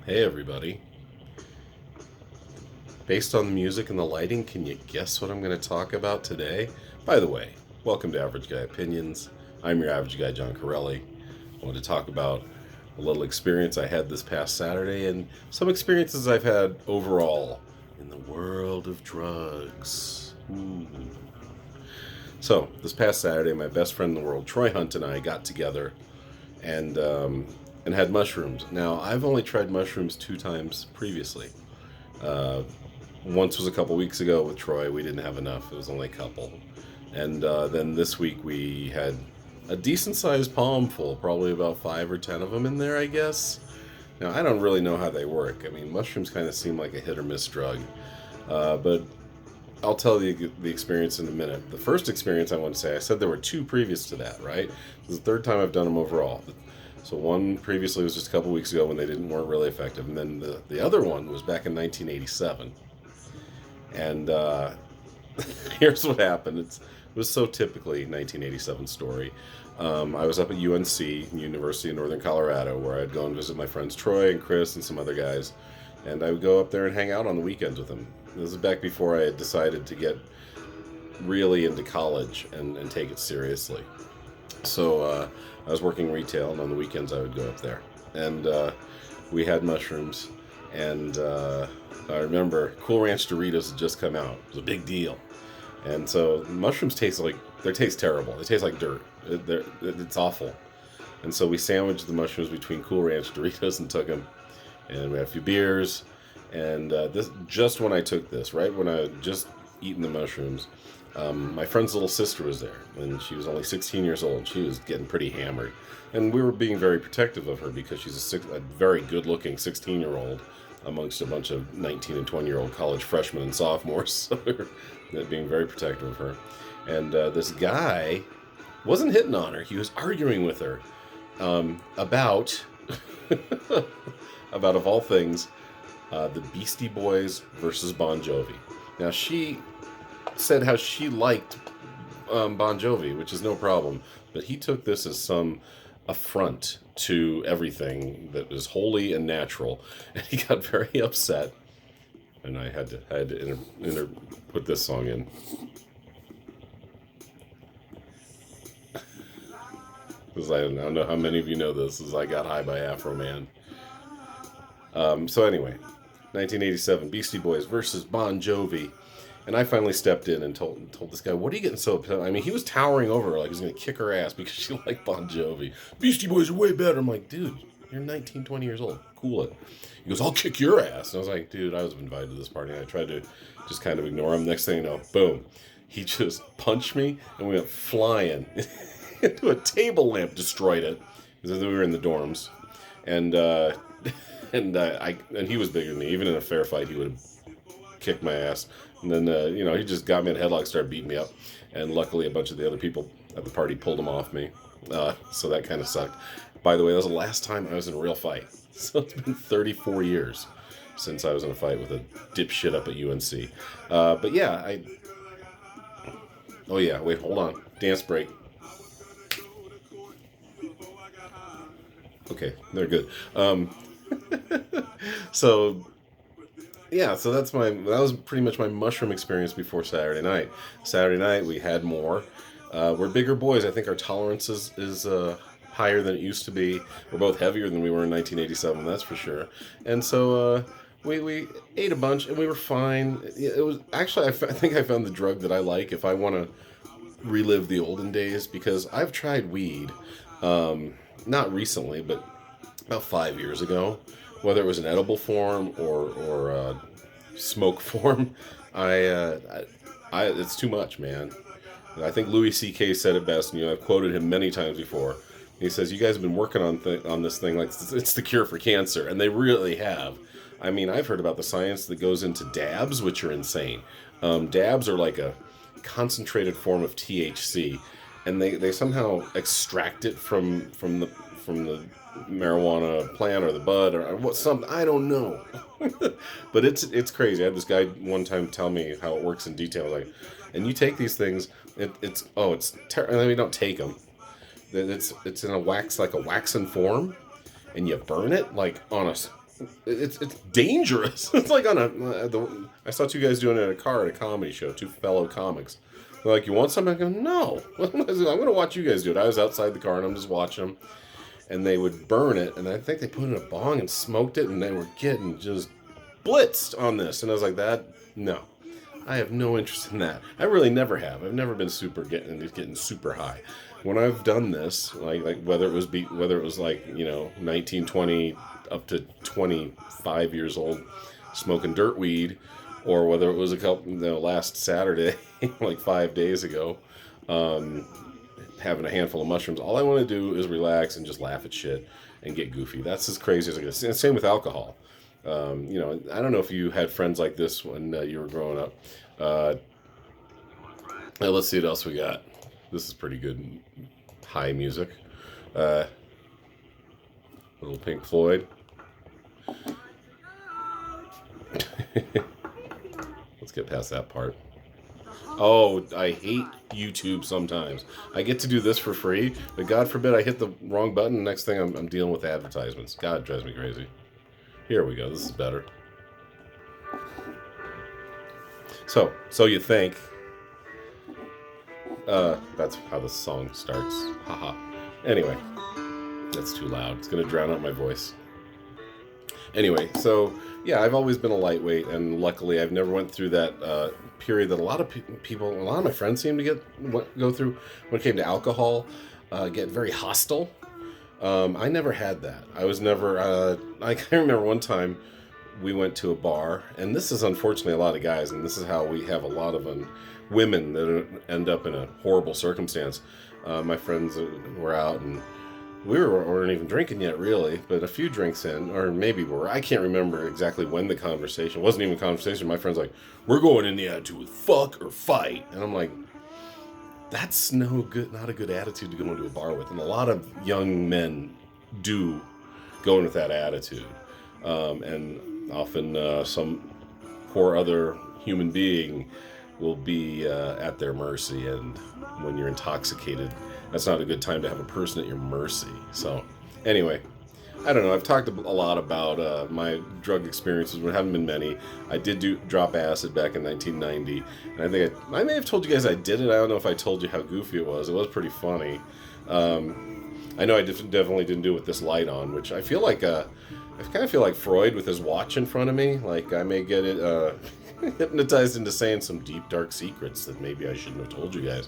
Hey everybody. Based on the music and the lighting, can you guess what I'm going to talk about today? By the way, welcome to Average Guy Opinions. I'm your average guy, John Corelli. I want to talk about a little experience I had this past Saturday and some experiences I've had overall in the world of drugs. Ooh. So, this past Saturday, my best friend in the world, Troy Hunt, and I got together and had mushrooms. Now, I've only tried mushrooms 2 times previously. Uh, Once was a couple weeks ago with Troy. We didn't have enough. It was only a couple. And then this week we had a decent sized palm full, probably about 5 or 10 of them in there, I guess. Now, I don't really know how they work. I mean, mushrooms kind of seem like a hit or miss drug. But I'll tell you the experience in a minute. The first experience I want to say, I said there were 2 previous to that, right? This is the 3rd time I've done them overall. So one previously was just a couple weeks ago when they weren't really effective. And then the other one was back in 1987. And here's what happened. It was so typically 1987 story. I was up at UNC, University of Northern Colorado, where I'd go and visit my friends Troy and Chris and some other guys. And I would go up there and hang out on the weekends with them. This is back before I had decided to get really into college and take it seriously. So I was working retail, and on the weekends I would go up there. And we had mushrooms, and I remember Cool Ranch Doritos had just come out. It was a big deal. And so mushrooms they taste terrible. They taste like dirt. It's awful. And so we sandwiched the mushrooms between Cool Ranch Doritos and took them. And we had a few beers. And this just when I took this, right when I had just eaten the mushrooms, my friend's little sister was there. And she was only 16 years old. She was getting pretty hammered. And we were being very protective of her because she's a very good-looking 16-year-old amongst a bunch of 19 and 20-year-old college freshmen and sophomores. So we were being very protective of her. And this guy wasn't hitting on her. He was arguing with her about, about, of all things, the Beastie Boys versus Bon Jovi. Now, she said how she liked Bon Jovi, which is no problem. But he took this as some affront to everything that was holy and natural, and he got very upset. And I had to put this song in. Because I don't know how many of you know this. Is I Got High by Afro Man. So anyway, 1987 Beastie Boys versus Bon Jovi. And I finally stepped in and told this guy, what are you getting so upset? I mean, he was towering over her like he was going to kick her ass because she liked Bon Jovi. Beastie Boys are way better. I'm like, dude, you're 19, 20 years old. Cool it. He goes, I'll kick your ass. And I was like, dude, I was invited to this party. And I tried to just kind of ignore him. Next thing you know, boom. He just punched me and we went flying into a table lamp, destroyed it. Because we were in the dorms. And he was bigger than me. Even in a fair fight, he would have kicked my ass. And then, he just got me in a headlock, started beating me up. And luckily, a bunch of the other people at the party pulled him off me. So that kind of sucked. By the way, that was the last time I was in a real fight. So it's been 34 years since I was in a fight with a dipshit up at UNC. But yeah, Oh yeah, wait, hold on. Dance break. Okay, they're good. So... yeah, so that was pretty much my mushroom experience before Saturday night. Saturday night, we had more. We're bigger boys. I think our tolerance is higher than it used to be. We're both heavier than we were in 1987, that's for sure. And so we ate a bunch, and we were fine. It was actually, I think I found the drug that I like if I want to relive the olden days, because I've tried weed, not recently, but about 5 years ago. Whether it was an edible form or smoke form, it's too much, man. And I think Louis C.K. said it best, and I've quoted him many times before. He says, "You guys have been working on this thing like it's the cure for cancer," and they really have. I mean, I've heard about the science that goes into dabs, which are insane. Dabs are like a concentrated form of THC, and they somehow extract it from the marijuana plant or the bud or what, something, I don't know. But it's crazy. I had this guy one time tell me how it works in detail. Like, and you take these things, it's terrible. I mean, don't take them. It's in a wax, like a waxen form, and you burn it like on it's dangerous. It's like on I saw two guys doing it in a car at a comedy show, two fellow comics. They're like, you want something? I go, no. I'm going to watch you guys do it. I was outside the car and I'm just watching them. And they would burn it, and I think they put it in a bong and smoked it, and they were getting just blitzed on this. And I was like, no. I have no interest in that. I really never have. I've never been getting super high. When I've done this, like whether it was like 19, 20 up to 25 years old, smoking dirt weed, or whether it was last Saturday, like 5 days ago, having a handful of mushrooms. All I want to do is relax and just laugh at shit and get goofy. That's as crazy as I get. Same with alcohol. I don't know if you had friends like this when you were growing up. Let's see what else we got. This is pretty good high music. Little Pink Floyd. Let's get past that part. Oh, I hate YouTube sometimes. I get to do this for free, but God forbid I hit the wrong button. Next thing I'm dealing with advertisements. God, it drives me crazy. Here we go. This is better. So you think. That's how the song starts. Haha. Anyway, that's too loud. It's going to drown out my voice. Anyway, so yeah, I've always been a lightweight, and luckily I've never went through that period that a lot of people, a lot of my friends seem to go through when it came to alcohol, get very hostile. I never had that. I was never, I can remember one time we went to a bar, and this is unfortunately a lot of guys, and this is how we have a lot of women that end up in a horrible circumstance. My friends were out, and we weren't even drinking yet, really, but a few drinks in, or maybe I can't remember exactly when the conversation, it wasn't even a conversation. My friend's like, we're going in the attitude with fuck or fight. And I'm like, that's not a good attitude to go into a bar with. And a lot of young men do go in with that attitude. And often some poor other human being will be at their mercy. And when you're intoxicated, that's not a good time to have a person at your mercy. So anyway, I don't know. I've talked a lot about my drug experiences, but haven't been many. I did drop acid back in 1990, and I think I may have told you guys I did it. I don't know if I told you how goofy it was. It was pretty funny. I know I definitely didn't do it with this light on, which I feel like I kind of feel like Freud with his watch in front of me. Like I may get it hypnotized into saying some deep dark secrets that maybe I shouldn't have told you guys.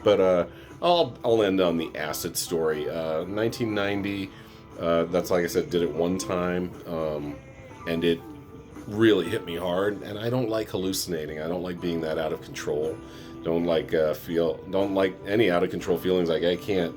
But I'll end on the acid story. 1990. That's, like I said, did it one time, and it really hit me hard. And I don't like hallucinating. I don't like being that out of control. Don't like any out of control feelings. Like I can't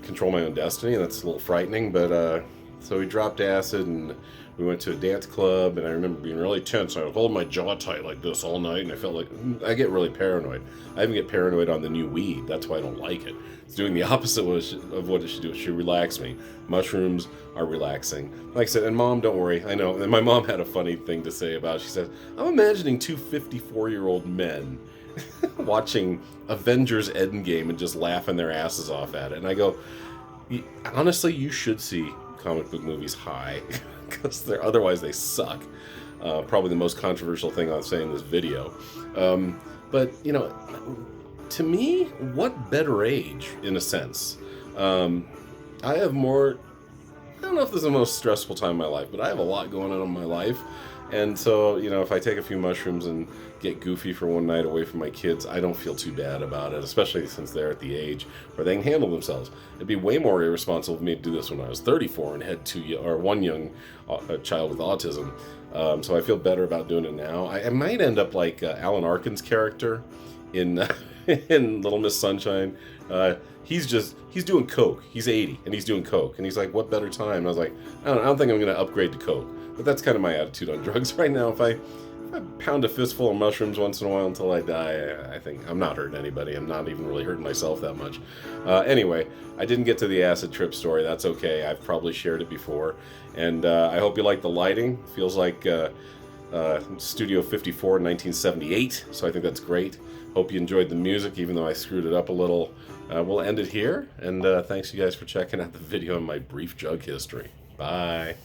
control my own destiny. That's a little frightening. But so we dropped acid, and we went to a dance club, and I remember being really tense. I was holding my jaw tight like this all night, and I felt like I get really paranoid. I even get paranoid on the new weed. That's why I don't like it. It's doing the opposite of what it should do. It should relax me. Mushrooms are relaxing. Like I said, and Mom, don't worry. I know. And my mom had a funny thing to say about it. She said, I'm imagining two 54-year-old men watching Avengers Endgame and just laughing their asses off at it. And I go, honestly, you should see comic book movies high, because otherwise they suck. Probably the most controversial thing I'll say in this video. But, to me, what better age, in a sense? I have more, I don't know if this is the most stressful time in my life, but I have a lot going on in my life. And so, if I take a few mushrooms and get goofy for one night away from my kids, I don't feel too bad about it, especially since they're at the age where they can handle themselves. It'd be way more irresponsible of me to do this when I was 34 and had one young child with autism. So I feel better about doing it now. I might end up like Alan Arkin's character in in Little Miss Sunshine. He's doing coke. He's 80 and he's doing coke, and he's like, what better time? And I was like, I don't think I'm going to upgrade to coke. But that's kind of my attitude on drugs right now. If I pound a fistful of mushrooms once in a while until I die, I think I'm not hurting anybody. I'm not even really hurting myself that much. Anyway, I didn't get to the acid trip story. That's okay. I've probably shared it before. And I hope you like the lighting. Feels like Studio 54 in 1978. So I think that's great. Hope you enjoyed the music, even though I screwed it up a little. We'll end it here. And thanks you guys for checking out the video on my brief drug history. Bye.